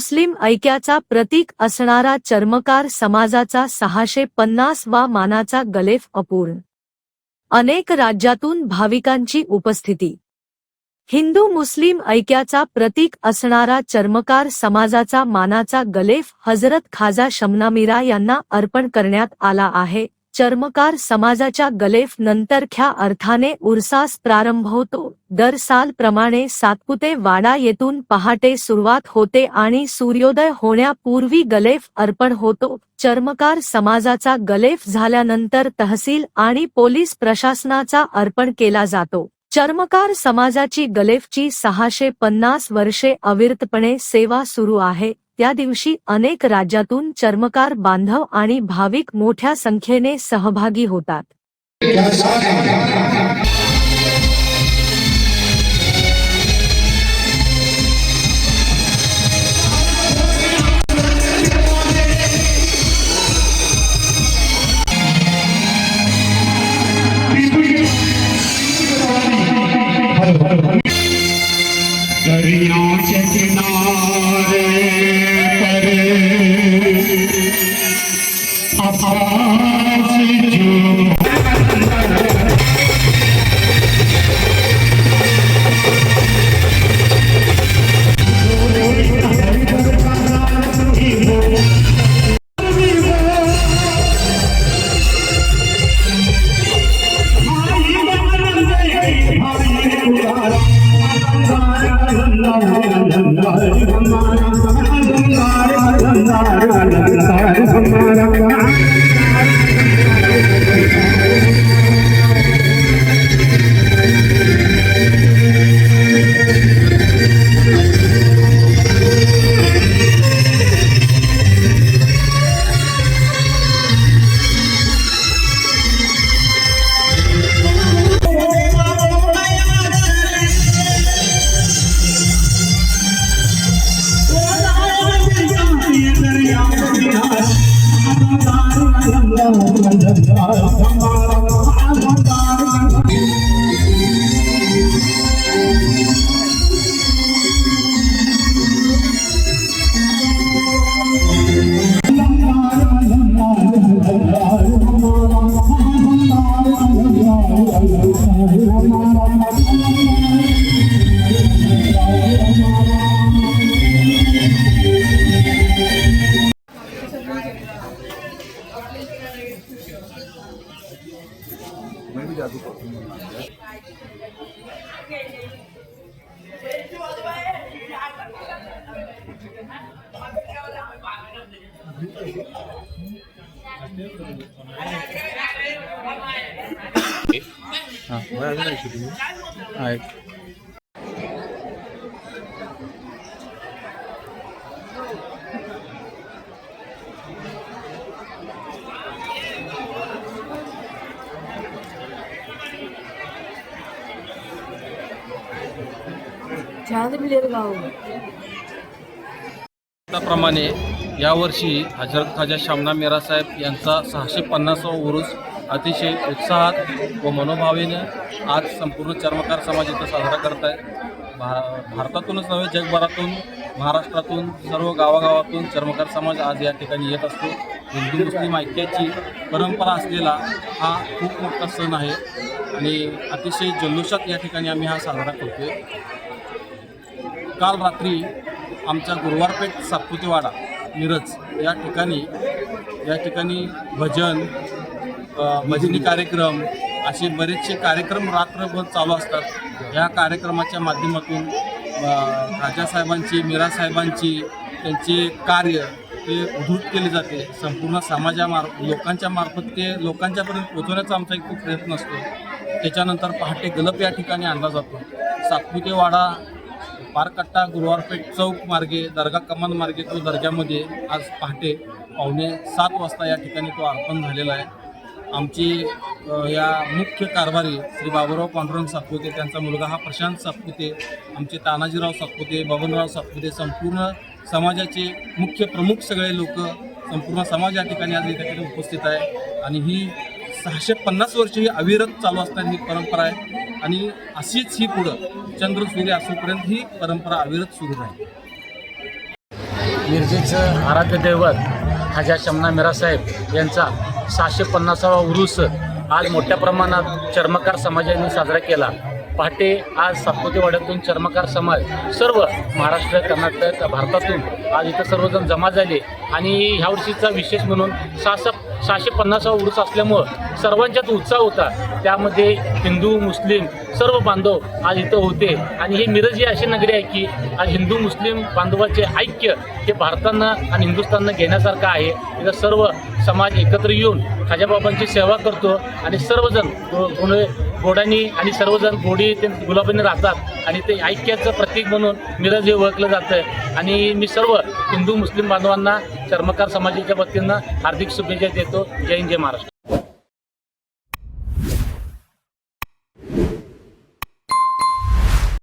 मुस्लिम ऐक्याचा प्रतीक असणारा चर्मकार समाजाचा 650वा मानाचा गलेफ अपूर्ण. अनेक राज्यातून भाविकांची उपस्थिती. हिंदू मुस्लिम ऐक्याचा प्रतीक असणारा चर्मकार समाजाचा मानाचा गलेफ हजरत खाजा शमनामीरा यांना अर्पण करण्यात आला आहे. चर्मकार समाजाच्या गलेफ नंतर ख्या अर्थाने उरसास प्रारंभ होतो. दर साल प्रमाणे सातपुते वाडा येथून पहाटे सुरुवात होते आणि सूर्योदय होण्यापूर्वी गलेफ अर्पण होतो. चर्मकार समाजाचा गलेफ झाल्यानंतर तहसील आणि पोलीस प्रशासनाचा अर्पण केला जातो. चर्मकार समाजाची गलेफची 650 वर्षे अविरतपणे सेवा सुरू आहे. त्या दिवशी अनेक राज्यातून चर्मकार बांधव आणि भाविक मोठ्या संख्येने सहभागी होतात. दरिया के किनारे पर आवाज़ जो त्याप्रमाणे यावर्षी हजरत खाजा शमनामीरा साहेब यांचा 650वा उरूस अतिशय उत्साहात व मनोभावेने आज संपूर्ण चर्मकार समाज इथं साजरा करत आहे. भारतातूनच नव्हे जगभरातून महाराष्ट्रातून सर्व गावागावातून चर्मकार समाज आज या ठिकाणी येत असतो. हिंदू मुस्लिम ऐक्याची परंपरा असलेला हा खूप मोठा सण आहे आणि अतिशय जल्लोषात या ठिकाणी आम्ही हा साजरा करतोय. काल रात्री आमच्या गुरुवारपेठ सातपुतेवाडा मिरज या ठिकाणी भजन भजनी कार्यक्रम असे बरेचसे कार्यक्रम रात्रभर चालू असतात. या कार्यक्रमाच्या माध्यमातून राजासाहेबांची मीरा साहेबांची त्यांचे कार्य ते उद्धृत केले जाते. संपूर्ण लोकांच्या मार्फत ते लोकांच्यापर्यंत पोहोचवण्याचा आमचा एक खूप प्रयत्न असतो. त्याच्यानंतर पहाटे गलप या ठिकाणी आणला जातो. सातपुतेवाडा पारकट्टा गुरुवारपेठ चौक मार्गे दर्गा कमान मार्गे तो दर्ग्यामध्ये आज पहाटे 6:45 वाजता या ठिकाणी तो अर्पण झालेला आहे. आमची या मुख्य कारभारी श्री बाबूराव पांडुरंग सातपुते, त्यांचा मुलगा हा प्रशांत सातपुते, आमचे तानाजीराव सातपुते, बबनराव सातपुते, संपूर्ण समाजाचे मुख्य प्रमुख सगळे लोक, संपूर्ण समाज या ठिकाणी आज या ठिकाणी उपस्थित आहे. आणि ही 650 वर्ष ही अविरत चालू असणारी ही परंपरा आहे आणि अशीच ही पुढं चंद्र सूर्य असूपर्यंत ही परंपरा अविरत सुरू राहील. मिरजेचं आराध्य दैवत खाजा शमना मिरासाहेब यांचा 650वा उरूस आज मोठ्या प्रमाणात चर्मकार समाजाने साजरा केला. पहाटे आज सातपुतेवाड्यातून चर्मकार समाज सर्व महाराष्ट्र, कर्नाटक, भारतातून आज इथं सर्वजण जमा झाले आणि ह्या वर्षीचा विशेष म्हणून 650वा उरूस असल्यामुळं सर्वांच्यात उत्साह होता. त्यामध्ये हिंदू मुस्लिम सर्व बांधव आज इथं होते आणि ही मिरज ही अशी नगरी आहे की आज हिंदू मुस्लिम बांधवाचे ऐक्य हे भारतानं आणि हिंदुस्थाननं घेण्यासारखं आहे. इथं सर्व समाज एकत्र येऊन खाजाबाबांची सेवा करतो आणि सर्वजण गोडानी आणि सर्वजण गोडी ते गुलाबीने राहतात आणि ते ऐक्याचं प्रतीक म्हणून मिरज हे ओळखलं जातं. आणि मी सर्व हिंदू मुस्लिम बांधवांना चर्मकार समाजाच्या वतीनं हार्दिक शुभेच्छा देतो. जय हिंद, जय महाराष्ट्र.